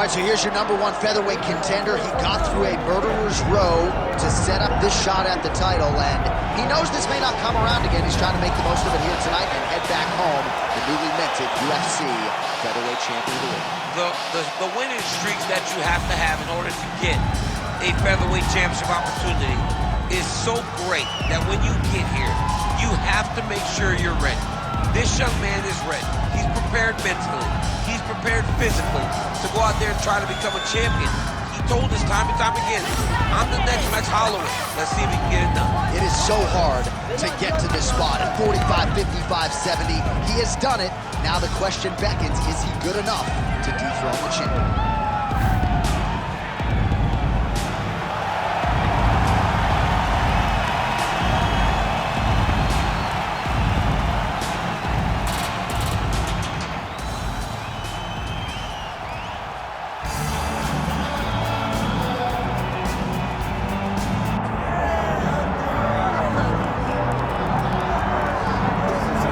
All right, so here's your #1 featherweight contender. He got through a murderer's row to set up this shot at the title, and he knows this may not come around again. He's trying to make the most of it here tonight and head back home, the newly minted UFC featherweight champion of the league. The winning streaks that you have to have in order to get a featherweight championship opportunity is so great that when you get here, you have to make sure you're ready. This young man is ready. He's prepared mentally. He's prepared physically to go out there and try to become a champion. He told us time and time again, I'm the next Max Holloway. Let's see if he can get it done. It is so hard to get to this spot at 45, 55, 70. He has done it. Now the question beckons, is he good enough to dethrone the champion?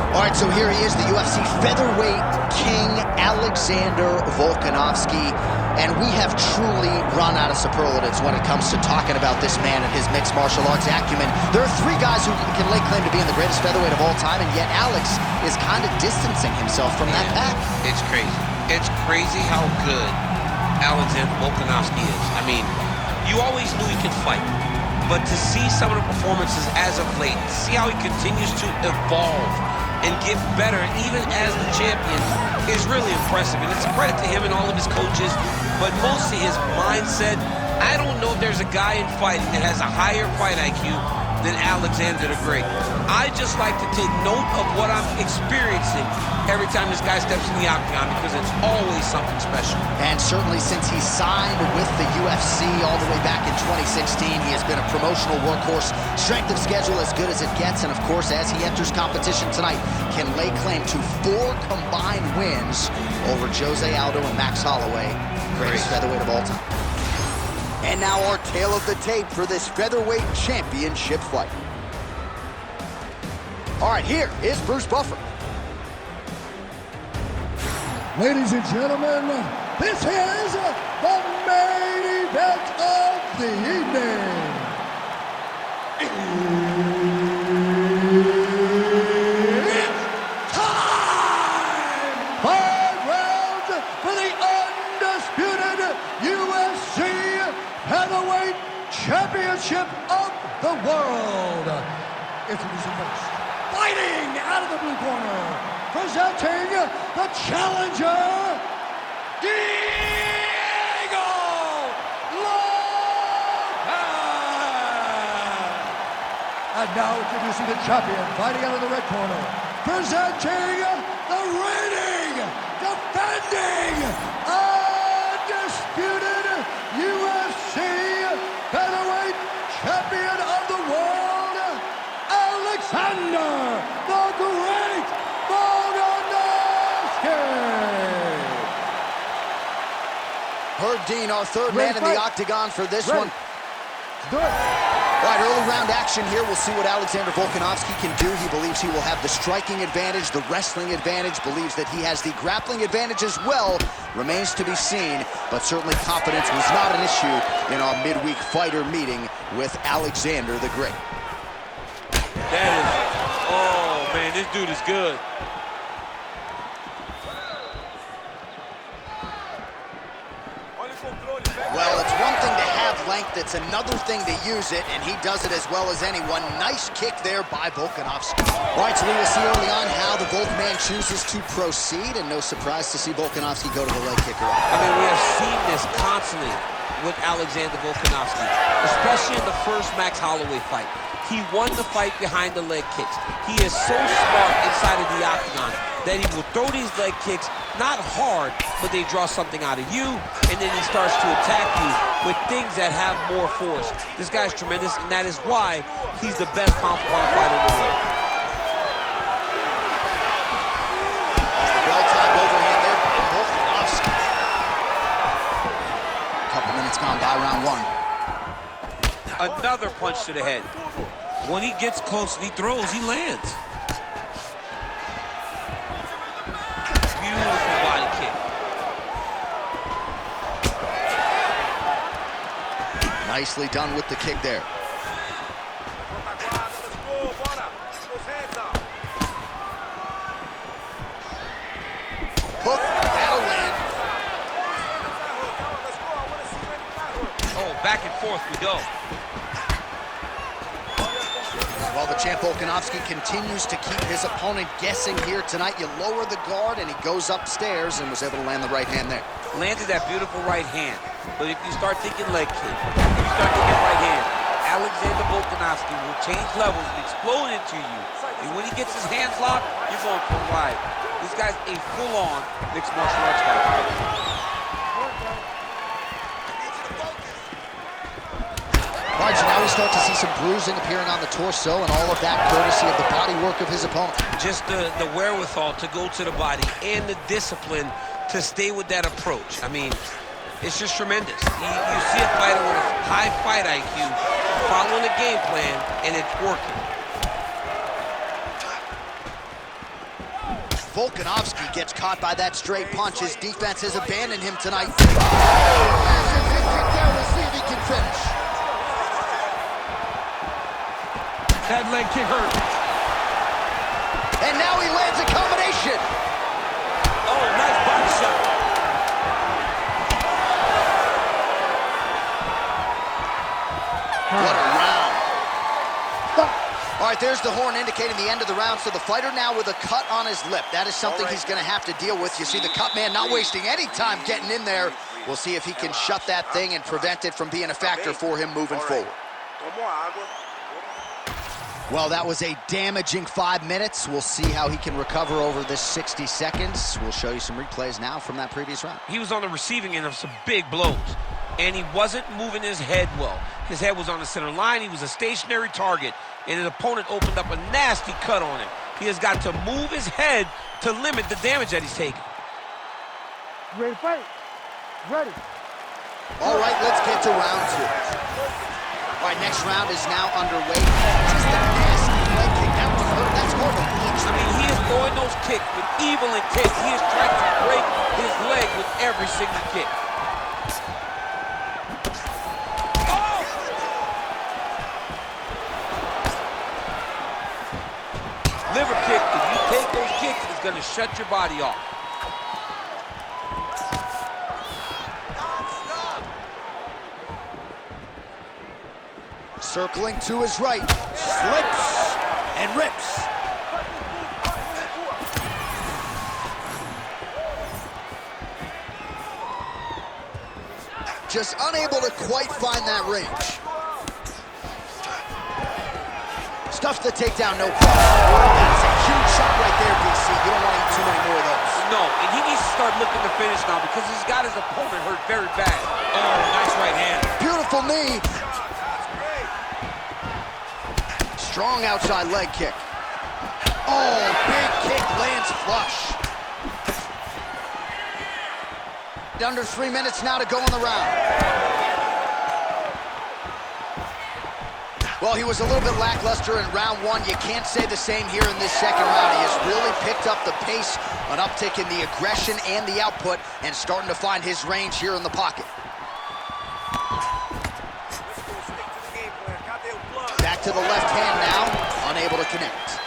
All right, so here he is, the UFC featherweight king, Alexander Volkanovski. And we have truly run out of superlatives when it comes to talking about this man and his mixed martial arts acumen. There are 3 guys who can lay claim to being the greatest featherweight of all time, and yet Alex is kind of distancing himself from that pack. It's crazy. It's crazy how good Alexander Volkanovski is. I mean, you always knew he could fight. But to see some of the performances as of late, see how he continues to evolve and get better even as the champion is really impressive. And it's a credit to him and all of his coaches, but mostly his mindset. I don't know if there's a guy in fighting that has a higher fight IQ than Alexander the Great. I just like to take note of what I'm experiencing every time this guy steps in the octagon, because it's always something special. And certainly since he signed with the UFC all the way back in 2016, he has been a promotional workhorse. Strength of schedule as good as it gets, and of course, as he enters competition tonight, can lay claim to 4 combined wins over Jose Aldo and Max Holloway, greatest featherweight of all time. And now our tale of the tape for this featherweight championship fight. All right, here is Bruce Buffer. Ladies and gentlemen, this is the main event of the evening. It's time! 5 rounds for the undisputed UFC Heavyweight Championship of the world. Introducing first, fighting out of the blue corner, presenting the challenger, Diego Lopes. And now introducing the champion, fighting out of the red corner, presenting the reigning, defending, undisputed UFC Featherweight Champion of the world, Alexander the Great Volkanovski. Herb Dean, our 3rd man in the octagon for this one. Do it. All right, early round action here. We'll see what Alexander Volkanovski can do. He believes he will have the striking advantage, the wrestling advantage, believes that he has the grappling advantage as well. Remains to be seen, but certainly confidence was not an issue in our midweek fighter meeting with Alexander the Great. That is, oh man, this dude is good. Well, it's one thing to have length, it's another thing to use it, and he does it as well as anyone. Nice kick there by Volkanovski. All right, so we will see early on how the Volk man chooses to proceed, and no surprise to see Volkanovski go to the leg kicker. I mean, we have seen this constantly with Alexander Volkanovski, especially in the first Max Holloway fight. He won the fight behind the leg kicks. He is so smart inside of the octagon that he will throw these leg kicks, not hard, but they draw something out of you, and then he starts to attack you with things that have more force. This guy's tremendous, and that is why he's the best pound-for-pound fighter in the world. Well-timed overhand there by Volkanovski. A couple minutes gone by round 1. Another punch to the head. When he gets close and he throws, he lands. Beautiful body kick. Nicely done with the kick there. Hook, that'll land. Oh, back and forth we go. Well, the champ Volkanovski continues to keep his opponent guessing here tonight. You lower the guard, and he goes upstairs and was able to land the right hand there. Landed that beautiful right hand. But if you start thinking leg kick, if you start thinking right hand, Alexander Volkanovski will change levels and explode into you. And when he gets his hands locked, you're going for a ride. This guy's a full-on mixed martial arts fighter. All right, so now we start to see some bruising appearing on the torso, and all of that courtesy of the body work of his opponent. Just the wherewithal to go to the body and the discipline to stay with that approach. I mean, it's just tremendous. You see a fighter with a high fight IQ following a game plan, and it's working. Volkanovski gets caught by that straight punch. His defense has abandoned him tonight. Massive hit kick there. We'll see if he can finish. That leg kick hurt. And now he lands a combination. Oh, nice body shot. What a round. All right, there's the horn indicating the end of the round. So the fighter now with a cut on his lip. That is something he's going to have to deal with. You see the cut man not wasting any time getting in there. We'll see if he can shut that thing and prevent it from being a factor for him moving forward. Well, that was a damaging 5 minutes. We'll see how he can recover over this 60 seconds. We'll show you some replays now from that previous round. He was on the receiving end of some big blows, and he wasn't moving his head well. His head was on the center line. He was a stationary target, and his opponent opened up a nasty cut on him. He has got to move his head to limit the damage that he's taking. Ready to fight? Ready. All right, let's get to round two. All right, next round is now underway. Just a nasty leg kick. That one hurt. That's more of a punch. I mean, he is throwing those kicks with evil intent. He is trying to break his leg with every single kick. Oh! Liver kick, if you take those kicks, it's going to shut your body off. Circling to his right, slips and rips. Just unable to quite find that range. Stuffs the takedown, no problem. That's a huge shot right there, DC. You don't want to eat too many more of those. No, and he needs to start looking to finish now because he's got his opponent hurt very bad. Oh, nice right hand. Beautiful knee. Strong outside leg kick. Oh, big kick lands flush. Under 3 minutes now to go in the round. Well, he was a little bit lackluster in round one. You can't say the same here in this second round. He has really picked up the pace, an uptick in the aggression and the output, and starting to find his range here in the pocket. Back to the left hand now, unable to connect.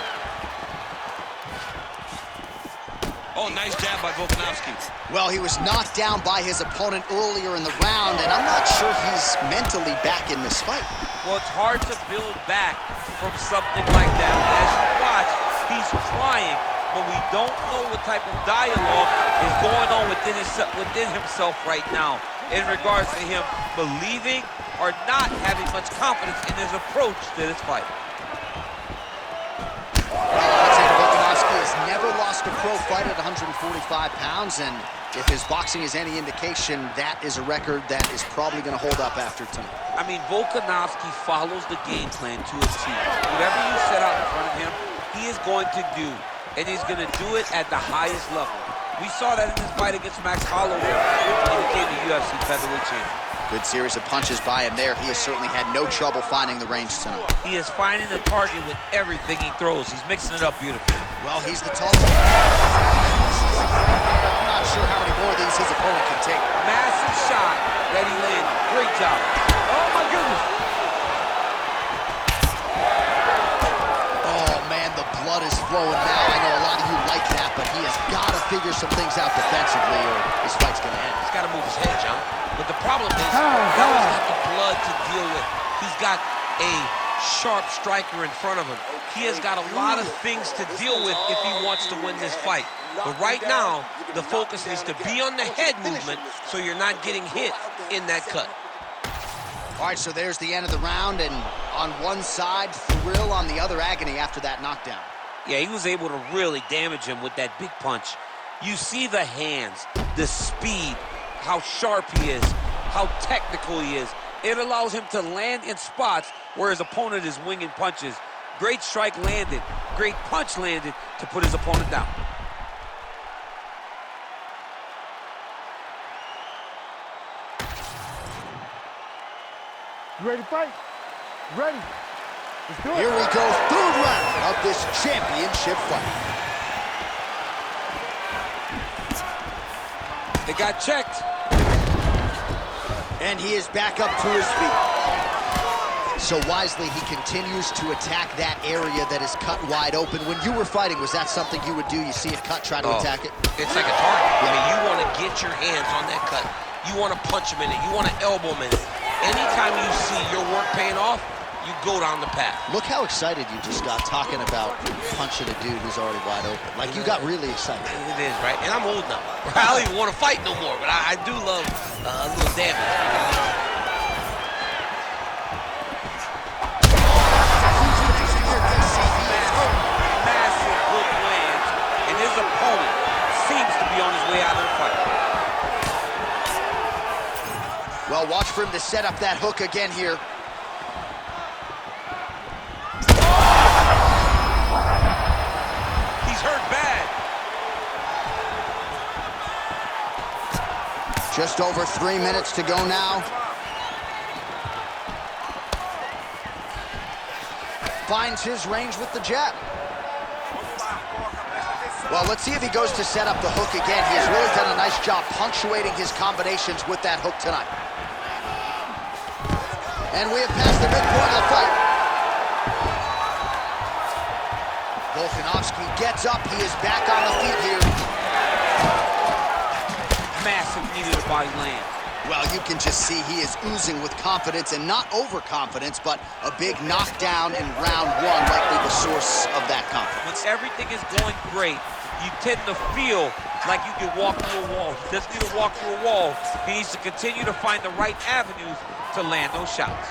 Oh, nice jab by Volkanovski. Well, he was knocked down by his opponent earlier in the round, and I'm not sure he's mentally back in this fight. Well, it's hard to build back from something like that. As you watch, he's trying, but we don't know what type of dialogue is going on within himself right now in regards to him believing or not having much confidence in his approach to this fight. Alexander Volkanovski has never lost a pro fight at 145 pounds, and if his boxing is any indication, that is a record that is probably going to hold up after tonight. I mean, Volkanovski follows the game plan to a T. Whatever you set out in front of him, he is going to do, and he's going to do it at the highest level. We saw that in his fight against Max Holloway when he became the UFC featherweight champion. Good series of punches by him there. He has certainly had no trouble finding the range tonight. He is finding the target with everything he throws. He's mixing it up beautifully. Well, he's the tallest. I'm not sure how many more of these his opponent can take. Massive shot that he landed. Great job. Oh, my goodness. figure some things out defensively or his fight's going to end. He's got to move his head, John. But the problem is, now he's got the blood to deal with. He's got a sharp striker in front of him. He has got a lot of things to deal with if he wants to win this fight. But right now, the focus needs to be on the head movement so you're not getting hit in that cut. All right, so there's the end of the round, and on one side, thrill, on the other, agony after that knockdown. Yeah, he was able to really damage him with that big punch. You see the hands, the speed, how sharp he is, how technical he is. It allows him to land in spots where his opponent is winging punches. Great strike landed, great punch landed to put his opponent down. You ready to fight? Ready. Let's do it. Here we go, third round of this championship fight. It got checked. And he is back up to his feet. So wisely, he continues to attack that area that is cut wide open. When you were fighting, was that something you would do? You see it cut, try to attack it? It's like a target. I mean, you want to get your hands on that cut. You want to punch him in it. You want to elbow him in it. Anytime you see your work paying off, you go down the path. Look how excited you just got talking about punching a dude who's already wide open. Like, you got really excited. It is, right? And I'm old now. I don't even want to fight no more, but I do love a little damage. Massive hook lands, and his opponent seems to be on his way out of the fight. Well, watch for him to set up that hook again here. He's hurt bad. Just over 3 minutes to go now. Finds his range with the jab. Well, let's see if he goes to set up the hook again. He has really done a nice job punctuating his combinations with that hook tonight. And we have passed the midpoint of the fight. Volkanovski gets up. He is back on the feet here. Massive knee to the body land. Well, you can just see he is oozing with confidence, and not overconfidence, but a big knockdown in round one, likely the source of that confidence. When everything is going great, you tend to feel like you can walk through a wall. He doesn't need to walk through a wall. He needs to continue to find the right avenues to land those shots.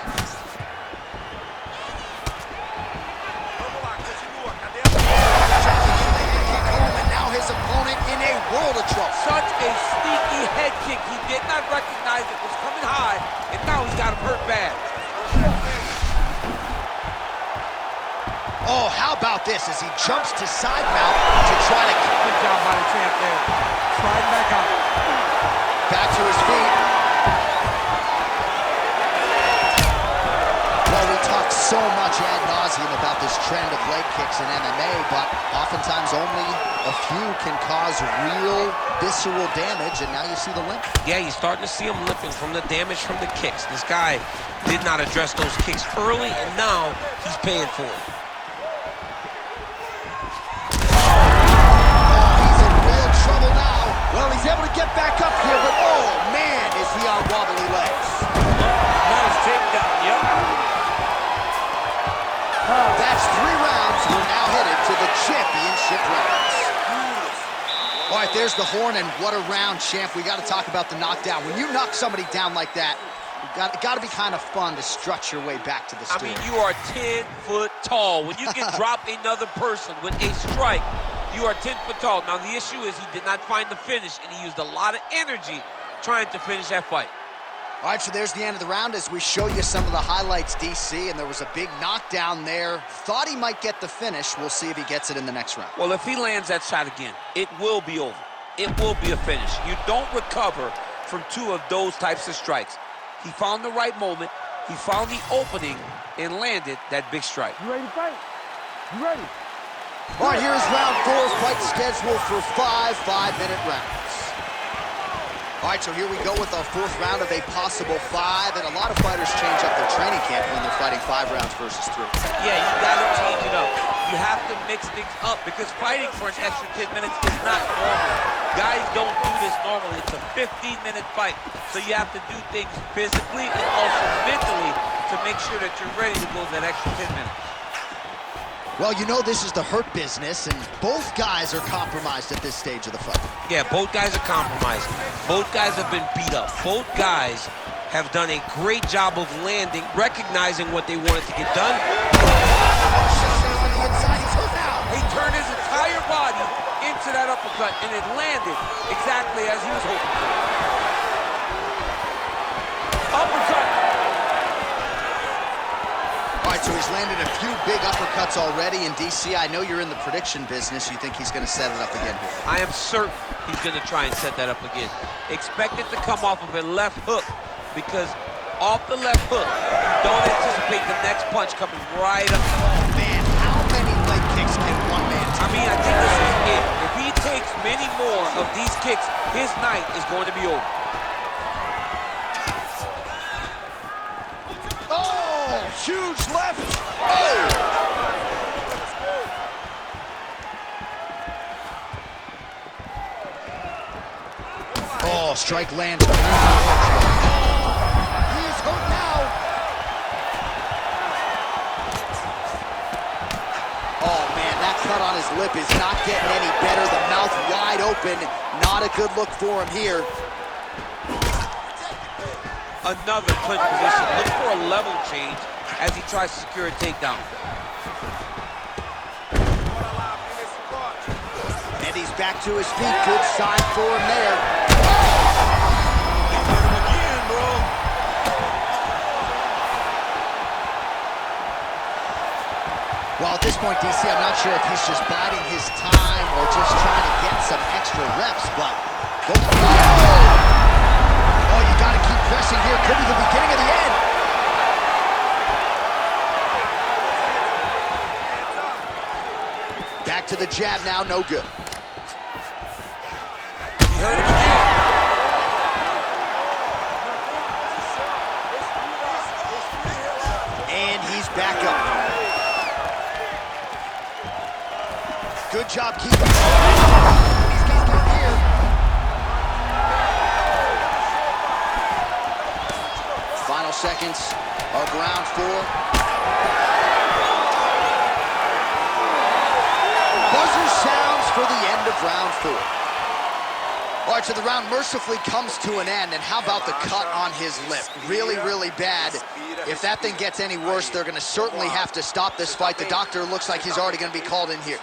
And now his opponent in a world of trouble. Such a sneaky head kick. He did not recognize it was coming high, and now he's got him hurt bad. Oh, how about this as he jumps to side mount to try to... Good job by the champ there. Slide back up. Back to his feet. Well, we talk so much ad nauseum about this trend of leg kicks in MMA, but oftentimes only a few can cause real visceral damage, and now you see the limp. Yeah, you're starting to see him limping from the damage from the kicks. This guy did not address those kicks early, and now he's paying for it. Well, he's able to get back up here, but oh, man, is he on wobbly legs. Nice takedown, yep. That's 3 rounds. We're now headed to the championship rounds. All right, there's the horn, and what a round, champ. We got to talk about the knockdown. When you knock somebody down like that, it got to be kind of fun to strut your way back to the stool. I mean, you are 10 foot tall. When you can drop another person with a strike, you are 10 foot tall. Now, the issue is he did not find the finish, and he used a lot of energy trying to finish that fight. All right, so there's the end of the round as we show you some of the highlights, DC, and there was a big knockdown there. Thought he might get the finish. We'll see if he gets it in the next round. Well, if he lands that shot again, it will be over. It will be a finish. You don't recover from 2 of those types of strikes. He found the right moment, he found the opening, and landed that big strike. You ready to fight? You ready? All right, here's round 4, fight scheduled for 5 5-minute rounds. All right, so here we go with our 4th round of a possible 5, and a lot of fighters change up their training camp when they're fighting 5 rounds versus 3. Yeah, you gotta change it up. You have to mix things up because fighting for an extra 10 minutes is not normal. Guys don't do this normally. It's a 15-minute fight. So you have to do things physically and also mentally to make sure that you're ready to go that extra 10 minutes. Well, you know this is the hurt business, and both guys are compromised at this stage of the fight. Yeah, both guys are compromised. Both guys have been beat up. Both guys have done a great job of landing, recognizing what they wanted to get done. He turned his entire body into that uppercut, and it landed exactly as he was hoping for. Uppercut. All right, so he's landed a few big uppercuts already. In DC, I know you're in the prediction business. You think he's going to set it up again here? I am certain he's going to try and set that up again. Expect it to come off of a left hook, because off the left hook, don't anticipate the next punch coming right up. Oh, man, how many leg kicks can one man take? I mean, I think this is it. If he takes many more of these kicks, his night is going to be over. Oh, huge left. Oh! Oh, strike lands. He's hurt now. Oh, man, that cut on his lip is not getting any better. The mouth wide open. Not a good look for him here. Another clinch position. Look for a level change as he tries to secure a takedown. And he's back to his feet. Good sign for him there. Well, at this point, DC, I'm not sure if he's just biding his time or just trying to get some extra reps, but... Oh, you got to keep pressing here. Could be the beginning of the end. Back to the jab now, no good. He heard it again. And he's back up. Good job keeping. He's got him here. Final seconds of round 4. Buzzer sounds for the end of round 4. All right, so the round mercifully comes to an end, and how about the cut on his lip? Really, really bad. If that thing gets any worse, they're going to certainly have to stop this fight. The doctor looks like he's already going to be called in here.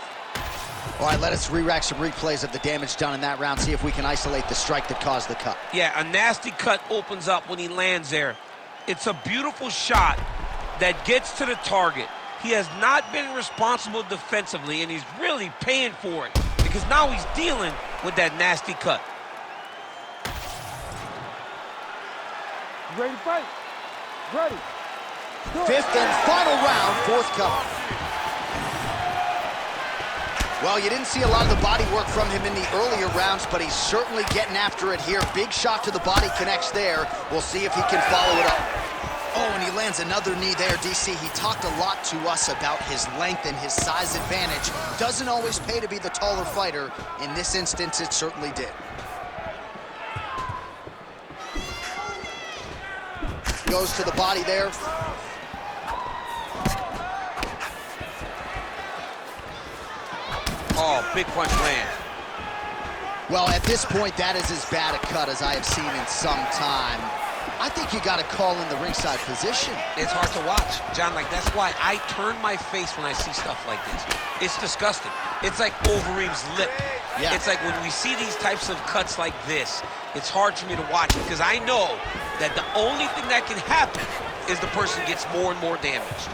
All right, let us re-rack some replays of the damage done in that round, see if we can isolate the strike that caused the cut. Yeah, a nasty cut opens up when he lands there. It's a beautiful shot that gets to the target. He has not been responsible defensively, and he's really paying for it because now he's dealing with that nasty cut. You ready to fight? Ready. Fifth and final round, forthcoming. Well, you didn't see a lot of the body work from him in the earlier rounds, but he's certainly getting after it here. Big shot to the body connects there. We'll see if he can follow it up. Oh, and he lands another knee there, DC. He talked a lot to us about his length and his size advantage. Doesn't always pay to be the taller fighter. In this instance, it certainly did. Goes to the body there. Oh, big punch land. Well, at this point, that is as bad a cut as I have seen in some time. I think you got to call in the ringside position. It's hard to watch, John. Like, that's why I turn my face when I see stuff like this. It's disgusting. It's like Overeem's lip. Yeah. It's like when we see these types of cuts like this, it's hard for me to watch it because I know that the only thing that can happen is the person gets more and more damaged.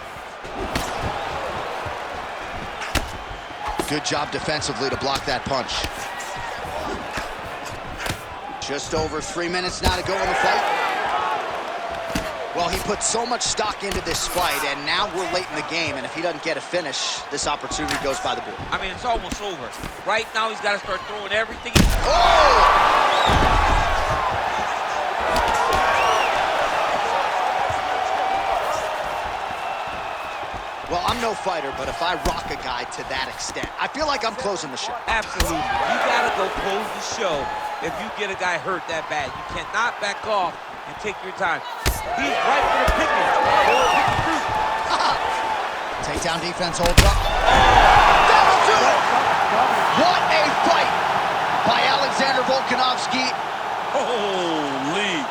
Good job defensively to block that punch. Just over 3 minutes now to go in the fight. Well, he put so much stock into this fight, and now we're late in the game, and if he doesn't get a finish, this opportunity goes by the board. I mean, it's almost over. Right now, he's got to start throwing everything. Oh! Well, I'm no fighter, but if I rock a guy to that extent, I feel like I'm closing the show. Absolutely. You gotta go close the show if you get a guy hurt that bad. You cannot back off and take your time. He's right for the picking. Takedown defense holds up. That'll do it! What a fight by Alexander Volkanovski. Holy.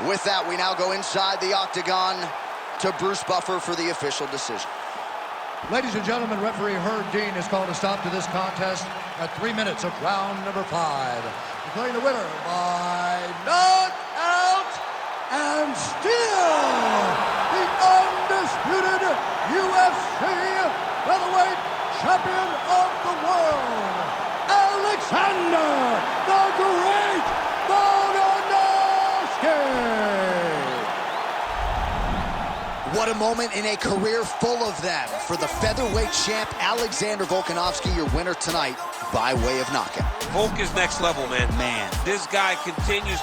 With that, we now go inside the octagon to Bruce Buffer for the official decision. Ladies and gentlemen, referee Herb Dean has called a stop to this contest at 3 minutes of round number 5. Declaring the winner by knockout and still the undisputed UFC featherweight champion of the world, Alexander the Great Volkanovski. What a moment in a career full of them for the featherweight champ, Alexander Volkanovski, your winner tonight by way of knockout. Volk is next level, man. Man. This guy continues